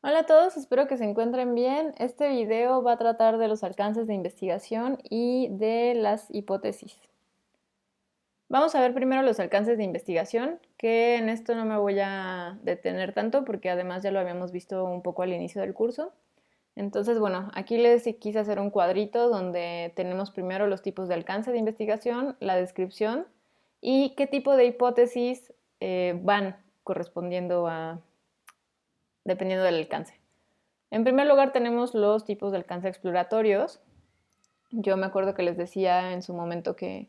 Hola a todos, espero que se encuentren bien. Este video va a tratar de los alcances de investigación y de las hipótesis. Vamos a ver primero los alcances de investigación, que en esto no me voy a detener tanto porque además ya lo habíamos visto un poco al inicio del curso. Entonces, bueno, aquí les quise hacer un cuadrito donde tenemos primero los tipos de alcance de investigación, la descripción y qué tipo de hipótesis van correspondiendo dependiendo del alcance. En primer lugar tenemos los tipos de alcance exploratorios. Yo me acuerdo que les decía en su momento que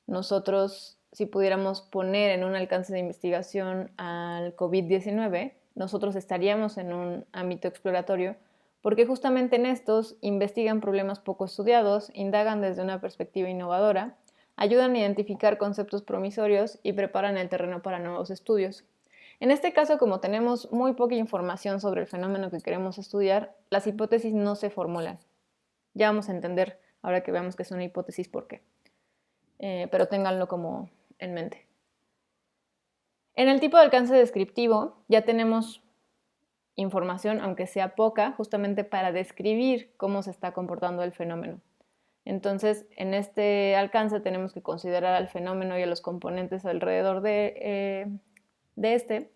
nosotros, si pudiéramos poner en un alcance de investigación al COVID-19, nosotros estaríamos en un ámbito exploratorio porque justamente en estos investigan problemas poco estudiados, indagan desde una perspectiva innovadora, ayudan a identificar conceptos promisorios y preparan el terreno para nuevos estudios. En este caso, como tenemos muy poca información sobre el fenómeno que queremos estudiar, las hipótesis no se formulan. Ya vamos a entender, ahora que veamos que es una hipótesis, por qué. Pero ténganlo como en mente. En el tipo de alcance descriptivo ya tenemos información, aunque sea poca, justamente para describir cómo se está comportando el fenómeno. Entonces, en este alcance tenemos que considerar al fenómeno y a los componentes alrededor de este.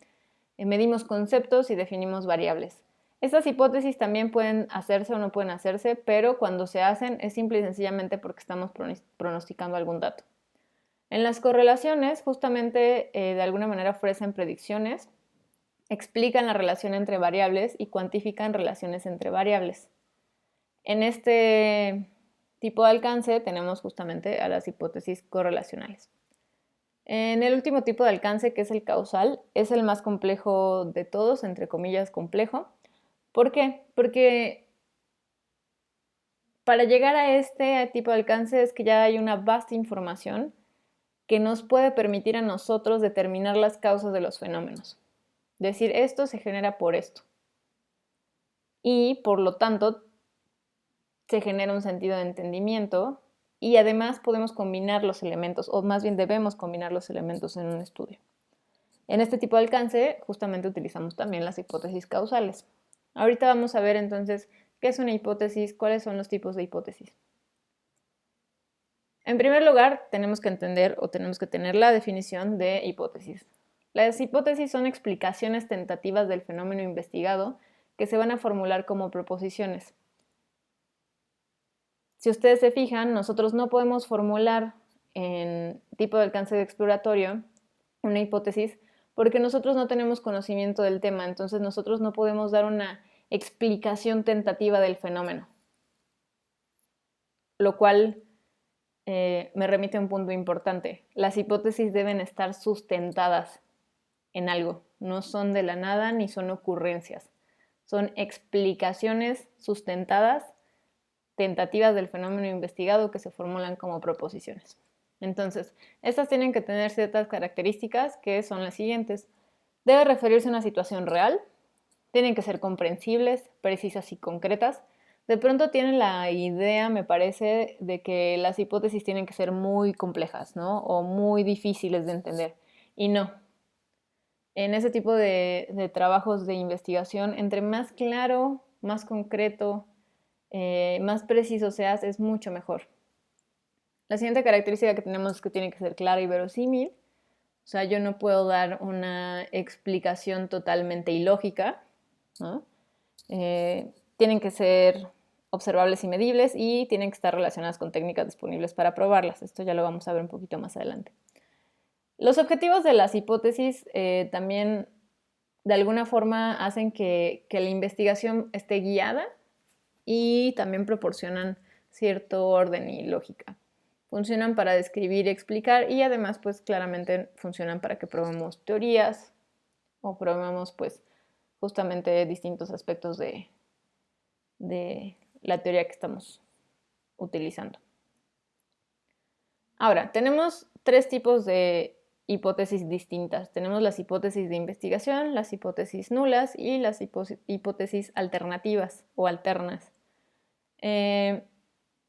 Medimos conceptos y definimos variables. Estas hipótesis también pueden hacerse o no pueden hacerse, pero cuando se hacen es simple y sencillamente porque estamos pronosticando algún dato. En las correlaciones, justamente de alguna manera ofrecen predicciones, explican la relación entre variables y cuantifican relaciones entre variables. En este tipo de alcance tenemos justamente a las hipótesis correlacionales. En el último tipo de alcance, que es el causal, es el más complejo de todos, entre comillas complejo. ¿Por qué? Porque para llegar a este tipo de alcance es que ya hay una vasta información que nos puede permitir a nosotros determinar las causas de los fenómenos. Decir, esto se genera por esto. Y por lo tanto, se genera un sentido de entendimiento y además podemos combinar los elementos, o más bien debemos combinar los elementos en un estudio. En este tipo de alcance, justamente utilizamos también las hipótesis causales. Ahorita vamos a ver entonces qué es una hipótesis, cuáles son los tipos de hipótesis. En primer lugar, tenemos que entender o tenemos que tener la definición de hipótesis. Las hipótesis son explicaciones tentativas del fenómeno investigado que se van a formular como proposiciones. Si ustedes se fijan, nosotros no podemos formular en tipo de alcance de exploratorio una hipótesis porque nosotros no tenemos conocimiento del tema, entonces nosotros no podemos dar una explicación tentativa del fenómeno, lo cual me remite a un punto importante. Las hipótesis deben estar sustentadas en algo, no son de la nada ni son ocurrencias, son explicaciones sustentadas, tentativas del fenómeno investigado que se formulan como proposiciones. Entonces, estas tienen que tener ciertas características que son las siguientes. Debe referirse a una situación real, tienen que ser comprensibles, precisas y concretas. De pronto tienen la idea, me parece, de que las hipótesis tienen que ser muy complejas, ¿no? O muy difíciles de entender. Y no. En ese tipo de trabajos de investigación, entre más claro, más concreto, más preciso seas, es mucho mejor. La siguiente característica que tenemos es que tiene que ser clara y verosímil. O sea, yo no puedo dar una explicación totalmente ilógica, ¿no? Tienen que ser observables y medibles y tienen que estar relacionadas con técnicas disponibles para probarlas. Esto ya lo vamos a ver un poquito más adelante. Los objetivos de las hipótesis también de alguna forma hacen que la investigación esté guiada y también proporcionan cierto orden y lógica. Funcionan para describir y explicar y además pues claramente funcionan para que probemos teorías o probemos pues justamente distintos aspectos de la teoría que estamos utilizando. Ahora, tenemos tres tipos de hipótesis distintas. Tenemos las hipótesis de investigación, las hipótesis nulas y las hipótesis alternativas o alternas.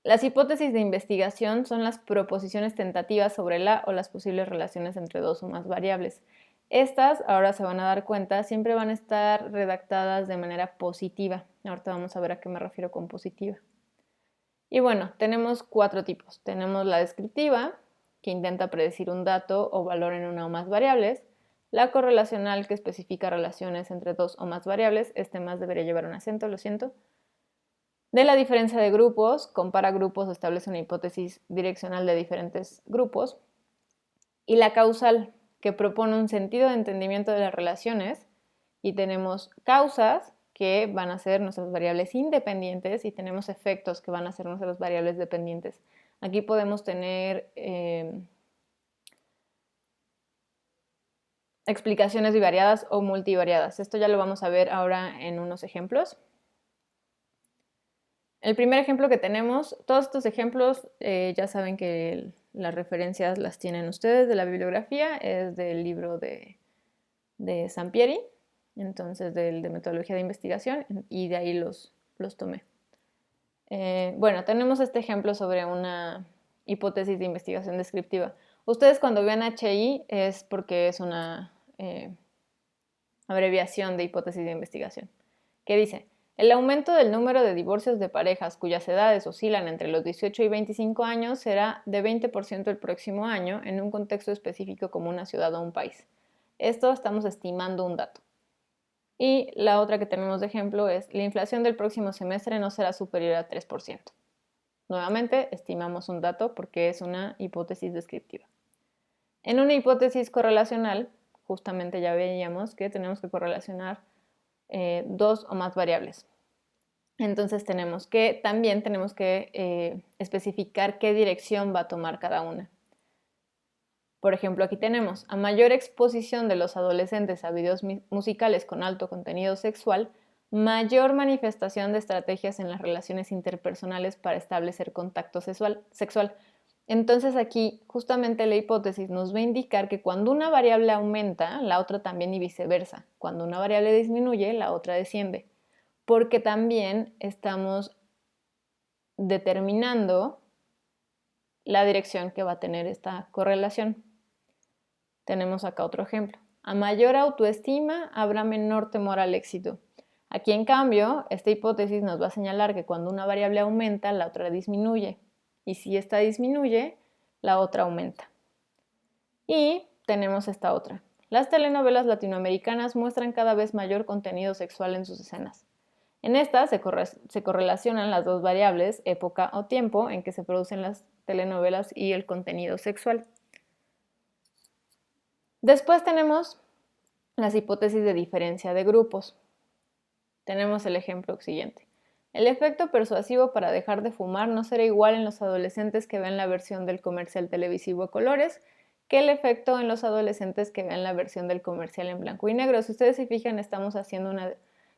Las hipótesis de investigación son las proposiciones tentativas sobre la o las posibles relaciones entre dos o más variables. Estas, ahora se van a dar cuenta, siempre van a estar redactadas de manera positiva. Ahorita vamos a ver a qué me refiero con positiva. Y bueno, tenemos 4 tipos. Tenemos la descriptiva, que intenta predecir un dato o valor en una o más variables. La correlacional, que especifica relaciones entre 2 o más variables. Este más debería llevar un acento, lo siento. De la diferencia de grupos, compara grupos, establece una hipótesis direccional de diferentes grupos. Y la causal, que propone un sentido de entendimiento de las relaciones. Y tenemos causas, que van a ser nuestras variables independientes, y tenemos efectos, que van a ser nuestras variables dependientes. Aquí podemos tener explicaciones bivariadas o multivariadas. Esto ya lo vamos a ver ahora en unos ejemplos. El primer ejemplo que tenemos, todos estos ejemplos ya saben que las referencias las tienen ustedes de la bibliografía, es del libro de Sampieri, entonces de metodología de investigación, y de ahí los tomé. Bueno, tenemos este ejemplo sobre una hipótesis de investigación descriptiva. Ustedes cuando vean HI es porque es una abreviación de hipótesis de investigación, que dice: el aumento del número de divorcios de parejas cuyas edades oscilan entre los 18 y 25 años será de 20% el próximo año en un contexto específico como una ciudad o un país. Esto estamos estimando un dato. Y la otra que tenemos de ejemplo es: la inflación del próximo semestre no será superior a 3%. Nuevamente, estimamos un dato porque es una hipótesis descriptiva. En una hipótesis correlacional, justamente ya veíamos que tenemos que correlacionar 2 o más variables. Entonces también tenemos que especificar qué dirección va a tomar cada una. Por ejemplo, aquí tenemos: a mayor exposición de los adolescentes a videos musicales con alto contenido sexual, mayor manifestación de estrategias en las relaciones interpersonales para establecer contacto sexual. Entonces aquí justamente la hipótesis nos va a indicar que cuando una variable aumenta, la otra también, y viceversa. Cuando una variable disminuye, la otra desciende. Porque también estamos determinando la dirección que va a tener esta correlación. Tenemos acá otro ejemplo: a mayor autoestima habrá menor temor al éxito. Aquí, en cambio, esta hipótesis nos va a señalar que cuando una variable aumenta, la otra disminuye. Y si esta disminuye, la otra aumenta. Y tenemos esta otra: las telenovelas latinoamericanas muestran cada vez mayor contenido sexual en sus escenas. En esta se correlacionan las dos variables, época o tiempo en que se producen las telenovelas, y el contenido sexual. Después tenemos las hipótesis de diferencia de grupos. Tenemos el ejemplo siguiente: el efecto persuasivo para dejar de fumar no será igual en los adolescentes que ven la versión del comercial televisivo a colores que el efecto en los adolescentes que ven la versión del comercial en blanco y negro. Si ustedes se fijan, estamos haciendo una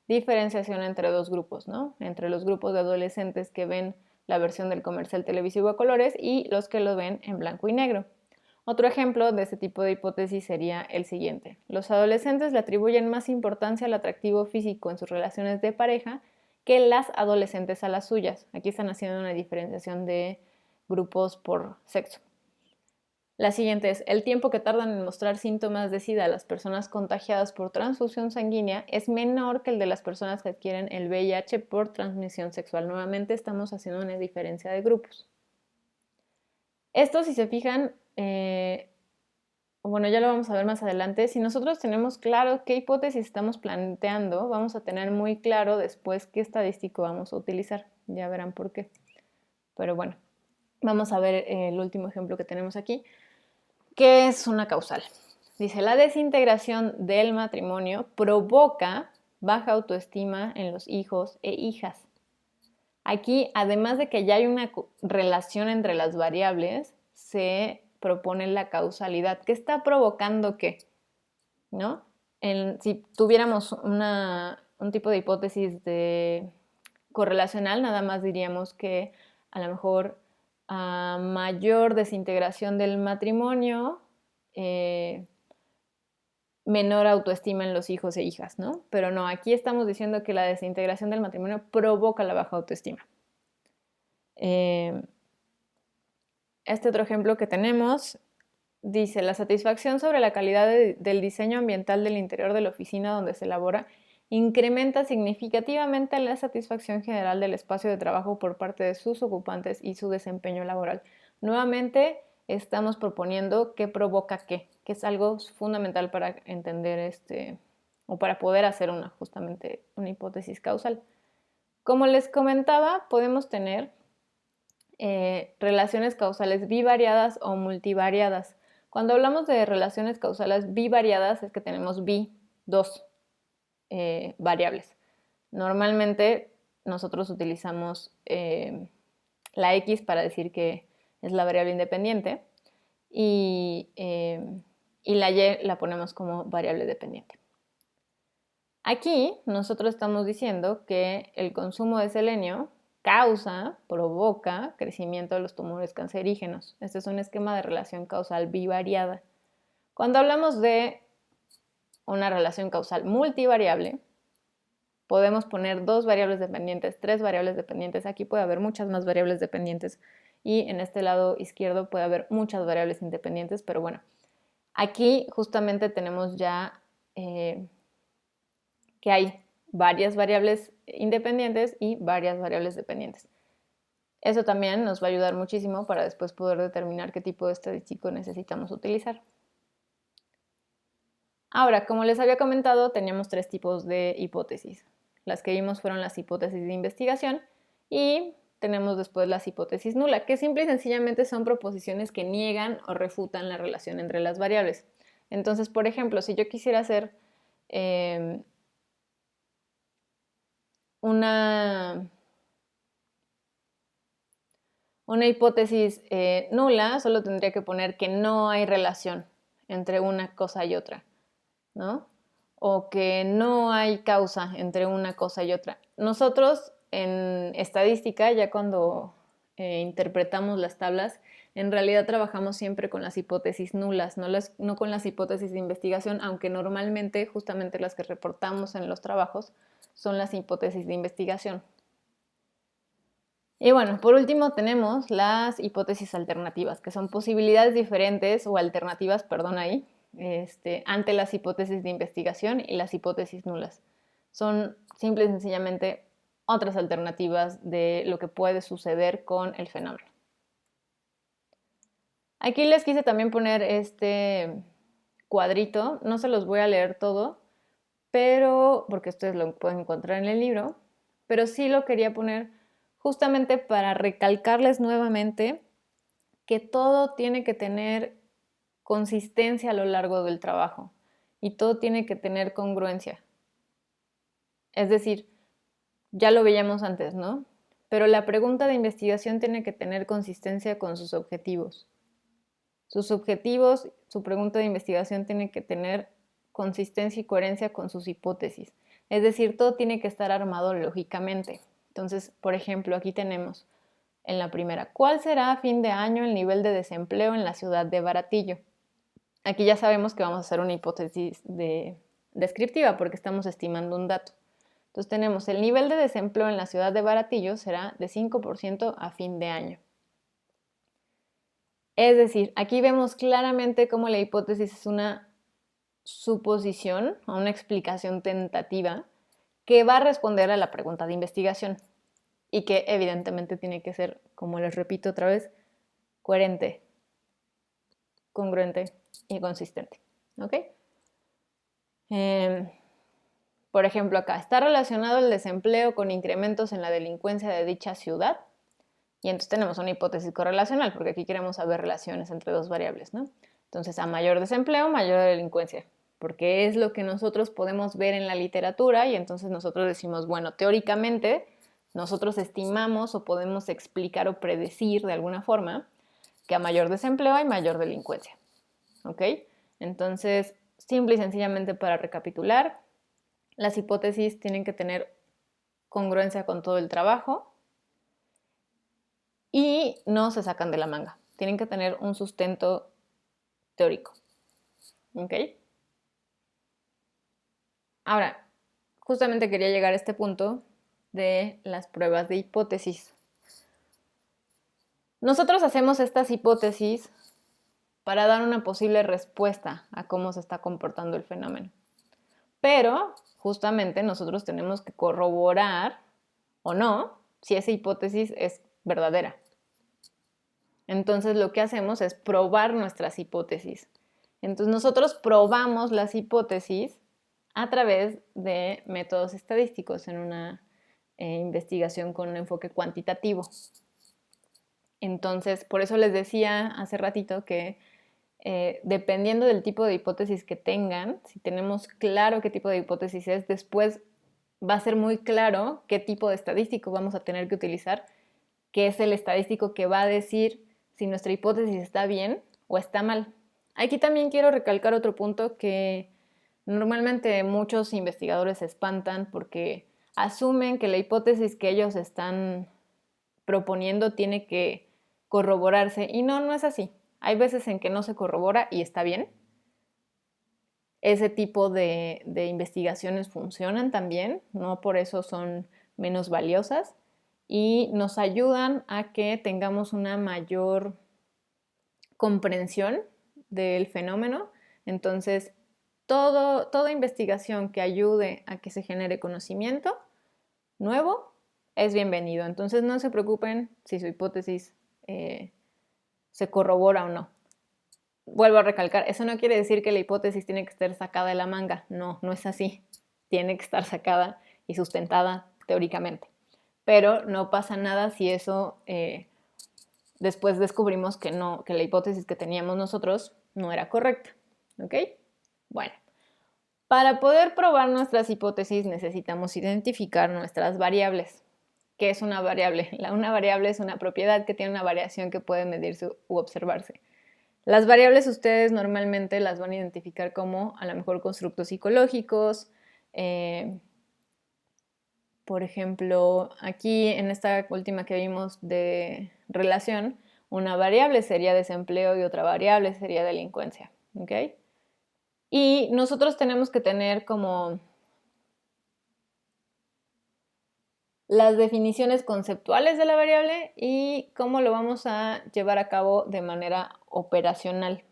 diferenciación entre dos grupos, ¿no? Entre los grupos de adolescentes que ven la versión del comercial televisivo a colores y los que lo ven en blanco y negro. Otro ejemplo de este tipo de hipótesis sería el siguiente: los adolescentes le atribuyen más importancia al atractivo físico en sus relaciones de pareja que las adolescentes a las suyas. Aquí están haciendo una diferenciación de grupos por sexo. La siguiente es: el tiempo que tardan en mostrar síntomas de SIDA las personas contagiadas por transfusión sanguínea es menor que el de las personas que adquieren el VIH por transmisión sexual. Nuevamente estamos haciendo una diferencia de grupos. Esto, si se fijan, bueno, ya lo vamos a ver más adelante. Si nosotros tenemos claro qué hipótesis estamos planteando, vamos a tener muy claro después qué estadístico vamos a utilizar. Ya verán por qué. Pero bueno, vamos a ver el último ejemplo que tenemos aquí, que es una causal. Dice: la desintegración del matrimonio provoca baja autoestima en los hijos e hijas. Aquí, además de que ya hay una relación entre las variables, se propone la causalidad. ¿Qué está provocando qué? ¿No? Si tuviéramos un tipo de hipótesis de correlacional, nada más diríamos que a lo mejor a mayor desintegración del matrimonio, menor autoestima en los hijos e hijas, ¿no? Pero no, aquí estamos diciendo que la desintegración del matrimonio provoca la baja autoestima. Este otro ejemplo que tenemos dice, la satisfacción sobre la calidad del diseño ambiental del interior de la oficina donde se elabora incrementa significativamente la satisfacción general del espacio de trabajo por parte de sus ocupantes y su desempeño laboral. Nuevamente, estamos proponiendo qué provoca qué, que es algo fundamental para entender o para poder hacer justamente una hipótesis causal. Como les comentaba, podemos tener relaciones causales bivariadas o multivariadas. Cuando hablamos de relaciones causales bivariadas es que tenemos dos variables. Normalmente nosotros utilizamos la X para decir que es la variable independiente y la Y la ponemos como variable dependiente. Aquí nosotros estamos diciendo que el consumo de selenio provoca crecimiento de los tumores cancerígenos. Este es un esquema de relación causal bivariada. Cuando hablamos de una relación causal multivariable, podemos poner 2 variables dependientes, 3 variables dependientes. Aquí puede haber muchas más variables dependientes y en este lado izquierdo puede haber muchas variables independientes, pero bueno, aquí justamente tenemos ya que hay varias variables independientes y varias variables dependientes. Eso también nos va a ayudar muchísimo para después poder determinar qué tipo de estadístico necesitamos utilizar. Ahora, como les había comentado, teníamos 3 tipos de hipótesis. Las que vimos fueron las hipótesis de investigación y tenemos después las hipótesis nula, que simple y sencillamente son proposiciones que niegan o refutan la relación entre las variables. Entonces, por ejemplo, si yo quisiera hacer una hipótesis nula, solo tendría que poner que no hay relación entre una cosa y otra, ¿no? O que no hay causa entre una cosa y otra. Nosotros en estadística, ya cuando interpretamos las tablas, en realidad trabajamos siempre con las hipótesis nulas, no con las hipótesis de investigación, aunque normalmente justamente las que reportamos en los trabajos son las hipótesis de investigación. Y bueno, por último tenemos las hipótesis alternativas, que son posibilidades diferentes o alternativas, perdón ahí, ante las hipótesis de investigación y las hipótesis nulas. Son simple y sencillamente otras alternativas de lo que puede suceder con el fenómeno. Aquí les quise también poner este cuadrito, no se los voy a leer todo, pero porque ustedes lo pueden encontrar en el libro, pero sí lo quería poner justamente para recalcarles nuevamente que todo tiene que tener consistencia a lo largo del trabajo y todo tiene que tener congruencia. Es decir, ya lo veíamos antes, ¿no? Pero la pregunta de investigación tiene que tener consistencia con sus objetivos. Sus objetivos, su pregunta de investigación tiene que tener consistencia y coherencia con sus hipótesis. Es decir, todo tiene que estar armado lógicamente. Entonces, por ejemplo, aquí tenemos en la primera, ¿cuál será a fin de año el nivel de desempleo en la ciudad de Baratillo? Aquí ya sabemos que vamos a hacer una hipótesis descriptiva porque estamos estimando un dato. Entonces tenemos el nivel de desempleo en la ciudad de Baratillo será de 5% a fin de año. Es decir, aquí vemos claramente cómo la hipótesis es una suposición o una explicación tentativa que va a responder a la pregunta de investigación y que evidentemente tiene que ser, como les repito otra vez, coherente, congruente y consistente. ¿Ok? Por ejemplo, acá está relacionado el desempleo con incrementos en la delincuencia de dicha ciudad. Y entonces tenemos una hipótesis correlacional, porque aquí queremos saber relaciones entre dos variables, ¿no? Entonces, a mayor desempleo, mayor delincuencia, porque es lo que nosotros podemos ver en la literatura y entonces nosotros decimos, bueno, teóricamente nosotros estimamos o podemos explicar o predecir de alguna forma que a mayor desempleo hay mayor delincuencia, ¿ok? Entonces, simple y sencillamente para recapitular, las hipótesis tienen que tener congruencia con todo el trabajo y no se sacan de la manga. Tienen que tener un sustento teórico. ¿Ok? Ahora, justamente quería llegar a este punto de las pruebas de hipótesis. Nosotros hacemos estas hipótesis para dar una posible respuesta a cómo se está comportando el fenómeno. Pero justamente nosotros tenemos que corroborar o no si esa hipótesis es verdadera. Entonces lo que hacemos es probar nuestras hipótesis. Entonces nosotros probamos las hipótesis a través de métodos estadísticos en una investigación con un enfoque cuantitativo. Entonces, por eso les decía hace ratito que dependiendo del tipo de hipótesis que tengan, si tenemos claro qué tipo de hipótesis es, después va a ser muy claro qué tipo de estadístico vamos a tener que utilizar, que es el estadístico que va a decir si nuestra hipótesis está bien o está mal. Aquí también quiero recalcar otro punto que normalmente muchos investigadores se espantan porque asumen que la hipótesis que ellos están proponiendo tiene que corroborarse y no es así. Hay veces en que no se corrobora y está bien. Ese tipo de investigaciones funcionan también, no por eso son menos valiosas y nos ayudan a que tengamos una mayor comprensión del fenómeno. Entonces, toda investigación que ayude a que se genere conocimiento nuevo es bienvenido. Entonces, no se preocupen si su hipótesis se corrobora o no. Vuelvo a recalcar, eso no quiere decir que la hipótesis tiene que estar sacada de la manga. No es así. Tiene que estar sacada y sustentada teóricamente. Pero no pasa nada si eso después descubrimos que la hipótesis que teníamos nosotros no era correcta. ¿Ok? Bueno, para poder probar nuestras hipótesis necesitamos identificar nuestras variables. ¿Qué es una variable? Una variable es una propiedad que tiene una variación que puede medirse u observarse. Las variables ustedes normalmente las van a identificar como a lo mejor constructos psicológicos. Por ejemplo, aquí en esta última que vimos de relación, una variable sería desempleo y otra variable sería delincuencia. ¿Ok? Y nosotros tenemos que tener como las definiciones conceptuales de la variable y cómo lo vamos a llevar a cabo de manera operacional.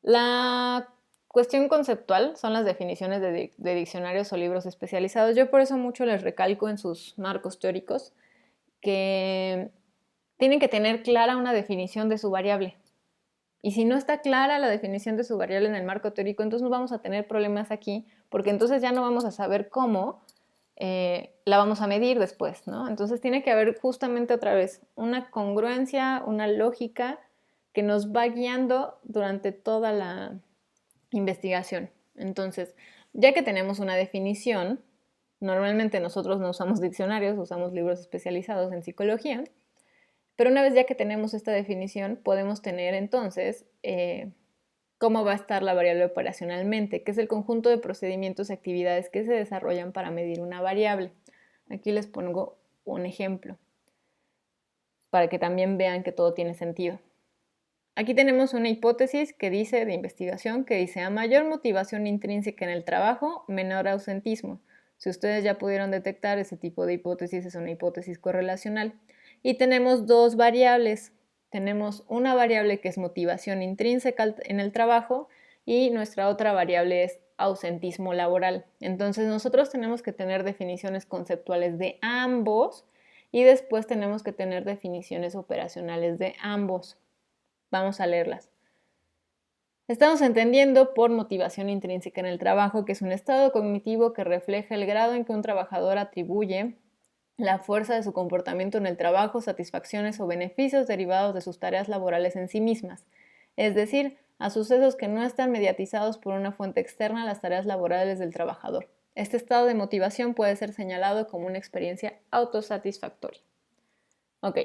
La cuestión conceptual son las definiciones de diccionarios o libros especializados. Yo por eso mucho les recalco en sus marcos teóricos que tienen que tener clara una definición de su variable. Y si no está clara la definición de su variable en el marco teórico, entonces no vamos a tener problemas aquí, porque entonces ya no vamos a saber cómo la vamos a medir después, ¿no? Entonces tiene que haber justamente otra vez una congruencia, una lógica que nos va guiando durante toda la investigación. Entonces, ya que tenemos una definición, normalmente nosotros no usamos diccionarios, usamos libros especializados en psicología, pero una vez ya que tenemos esta definición, podemos tener entonces cómo va a estar la variable operacionalmente, que es el conjunto de procedimientos y actividades que se desarrollan para medir una variable. Aquí les pongo un ejemplo para que también vean que todo tiene sentido. Aquí tenemos una hipótesis que dice, de investigación, que dice, a mayor motivación intrínseca en el trabajo, menor ausentismo. Si ustedes ya pudieron detectar, ese tipo de hipótesis es una hipótesis correlacional. Y tenemos dos variables. Tenemos una variable que es motivación intrínseca en el trabajo y nuestra otra variable es ausentismo laboral. Entonces nosotros tenemos que tener definiciones conceptuales de ambos y después tenemos que tener definiciones operacionales de ambos. Vamos a leerlas. Estamos entendiendo por motivación intrínseca en el trabajo que es un estado cognitivo que refleja el grado en que un trabajador atribuye la fuerza de su comportamiento en el trabajo, satisfacciones o beneficios derivados de sus tareas laborales en sí mismas, es decir, a sucesos que no están mediatizados por una fuente externa a las tareas laborales del trabajador. Este estado de motivación puede ser señalado como una experiencia autosatisfactoria. Ok,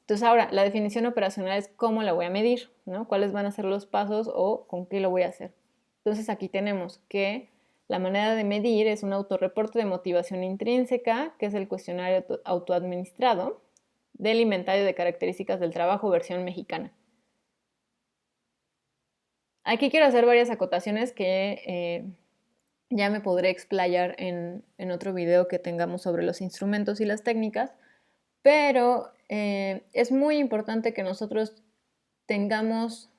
entonces ahora la definición operacional es cómo la voy a medir, ¿no? ¿Cuáles van a ser los pasos o con qué lo voy a hacer? Entonces aquí tenemos que la manera de medir es un autorreporte de motivación intrínseca, que es el cuestionario autoadministrado del inventario de características del trabajo versión mexicana. Aquí quiero hacer varias acotaciones que ya me podré explayar en otro video que tengamos sobre los instrumentos y las técnicas, pero es muy importante que nosotros tengamos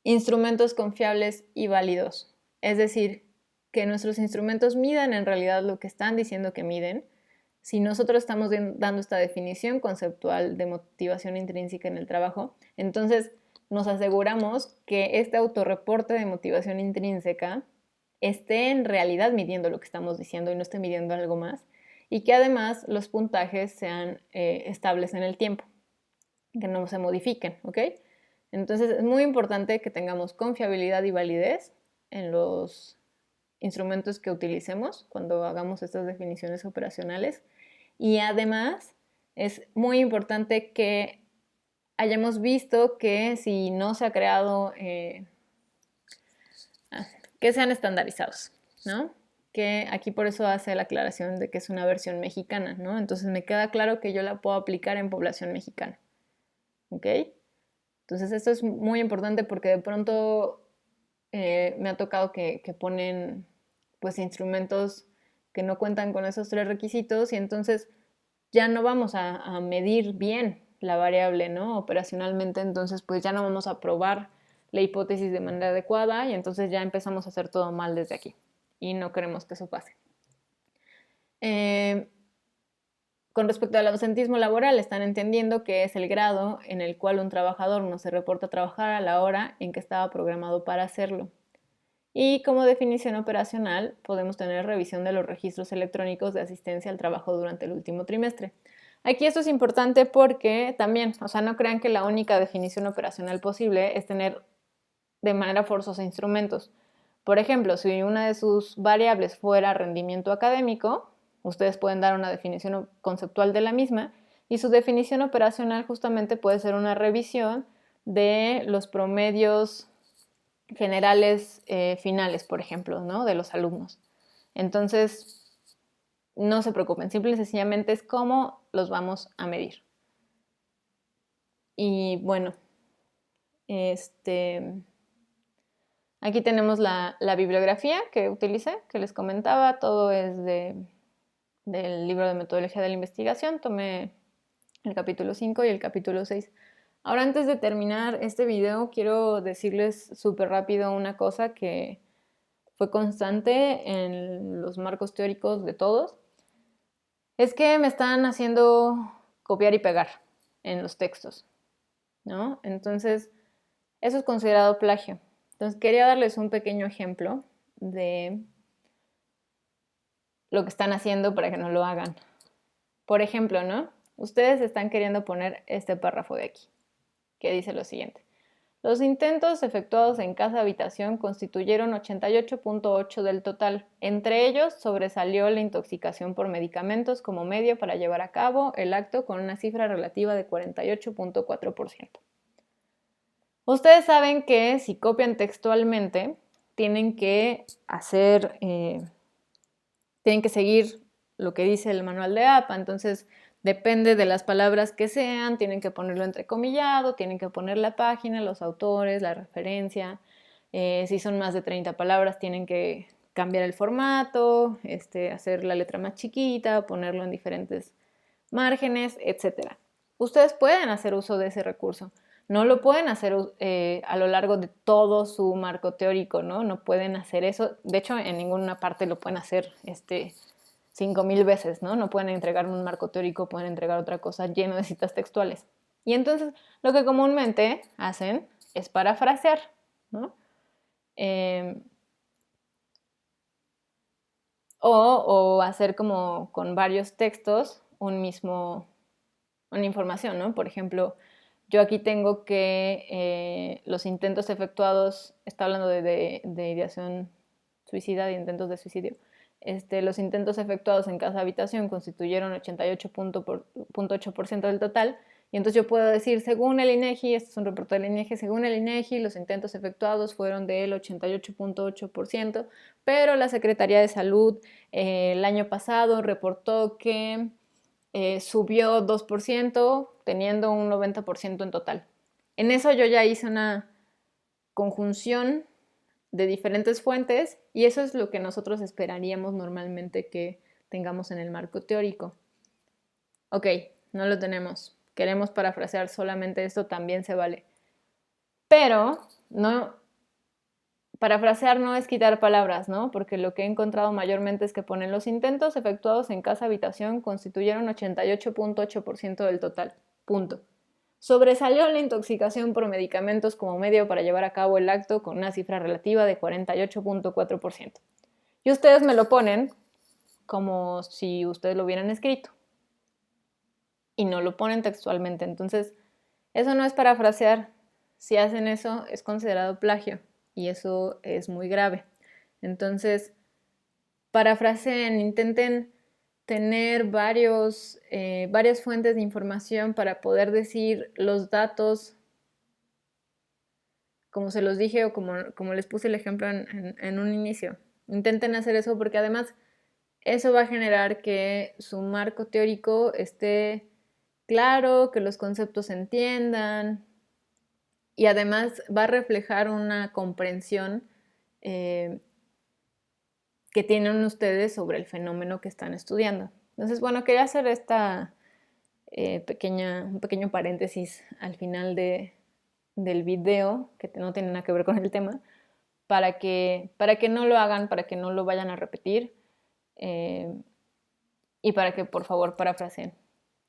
instrumentos confiables y válidos. Es decir, que nuestros instrumentos midan en realidad lo que están diciendo que miden. Si nosotros estamos dando esta definición conceptual de motivación intrínseca en el trabajo, entonces nos aseguramos que este autorreporte de motivación intrínseca esté en realidad midiendo lo que estamos diciendo y no esté midiendo algo más, y que además los puntajes sean estables en el tiempo, que no se modifiquen, ¿ok? Entonces es muy importante que tengamos confiabilidad y validez en los instrumentos que utilicemos cuando hagamos estas definiciones operacionales, y además es muy importante que hayamos visto que si no se ha creado, que sean estandarizados, ¿no? Que aquí por eso hace la aclaración de que es una versión mexicana, ¿no? Entonces me queda claro que yo la puedo aplicar en población mexicana, ¿ok? Entonces esto es muy importante porque de pronto me ha tocado que ponen pues instrumentos que no cuentan con esos 3 requisitos y entonces ya no vamos a medir bien la variable, ¿no? Operacionalmente, entonces pues ya no vamos a probar la hipótesis de manera adecuada y entonces ya empezamos a hacer todo mal desde aquí y no queremos que eso pase. Con respecto al ausentismo laboral, están entendiendo que es el grado en el cual un trabajador no se reporta a trabajar a la hora en que estaba programado para hacerlo. Y como definición operacional, podemos tener revisión de los registros electrónicos de asistencia al trabajo durante el último trimestre. Aquí esto es importante porque también, o sea, no crean que la única definición operacional posible es tener de manera forzosa instrumentos. Por ejemplo, si una de sus variables fuera rendimiento académico, ustedes pueden dar una definición conceptual de la misma y su definición operacional justamente puede ser una revisión de los promedios generales finales, por ejemplo, ¿no? De los alumnos. Entonces, no se preocupen, simple y sencillamente es cómo los vamos a medir. Y bueno, aquí tenemos la bibliografía que utilicé, que les comentaba, todo es del libro de metodología de la investigación, tomé el capítulo 5 y el capítulo 6. Ahora, antes de terminar este video, quiero decirles súper rápido una cosa que fue constante en los marcos teóricos de todos, es que me están haciendo copiar y pegar en los textos, ¿no? Entonces, eso es considerado plagio. Entonces, quería darles un pequeño ejemplo de lo que están haciendo para que no lo hagan. Por ejemplo, ¿no? Ustedes están queriendo poner este párrafo de aquí, que dice lo siguiente. Los intentos efectuados en casa-habitación constituyeron 88.8 del total. Entre ellos sobresalió la intoxicación por medicamentos como medio para llevar a cabo el acto con una cifra relativa de 48.4%. Ustedes saben que si copian textualmente, tienen que tienen que seguir lo que dice el manual de APA, entonces depende de las palabras que sean, tienen que ponerlo entrecomillado, tienen que poner la página, los autores, la referencia. Si son más de 30 palabras, tienen que cambiar el formato, hacer la letra más chiquita, ponerlo en diferentes márgenes, etc. Ustedes pueden hacer uso de ese recurso. No lo pueden hacer a lo largo de todo su marco teórico, ¿no? No pueden hacer eso. De hecho, en ninguna parte lo pueden hacer 5,000 veces, ¿no? No pueden entregarme un marco teórico, pueden entregar otra cosa lleno de citas textuales. Y entonces, lo que comúnmente hacen es parafrasear, ¿no? O hacer como con varios textos una información, ¿no? Por ejemplo, yo aquí tengo que los intentos efectuados, está hablando de ideación suicida, de intentos de suicidio. Los intentos efectuados en casa-habitación constituyeron 88.8% del total. Y entonces yo puedo decir, según el INEGI, este es un reporte del INEGI, según el INEGI, los intentos efectuados fueron del 88.8%, pero la Secretaría de Salud el año pasado reportó que subió 2%, teniendo un 90% en total. En eso yo ya hice una conjunción de diferentes fuentes y eso es lo que nosotros esperaríamos normalmente que tengamos en el marco teórico. Ok, no lo tenemos. Queremos parafrasear solamente esto, también se vale. Pero no, parafrasear no es quitar palabras, ¿no? Porque lo que he encontrado mayormente es que ponen los intentos efectuados en casa-habitación constituyeron 88.8% del total. Punto. Sobresalió la intoxicación por medicamentos como medio para llevar a cabo el acto con una cifra relativa de 48.4%. Y ustedes me lo ponen como si ustedes lo hubieran escrito. Y no lo ponen textualmente. Entonces, eso no es parafrasear. Si hacen eso, es considerado plagio. Y eso es muy grave. Entonces, parafraseen, intenten tener varias fuentes de información para poder decir los datos, como se los dije o como les puse el ejemplo en un inicio. Intenten hacer eso porque además eso va a generar que su marco teórico esté claro, que los conceptos se entiendan y además va a reflejar una comprensión que tienen ustedes sobre el fenómeno que están estudiando. Entonces, bueno, quería hacer un pequeño paréntesis al final del video, que no tiene nada que ver con el tema, para que no lo hagan, para que no lo vayan a repetir y para que por favor parafraseen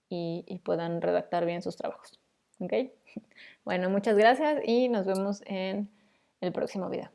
y puedan redactar bien sus trabajos. ¿Ok? Bueno, muchas gracias y nos vemos en el próximo video.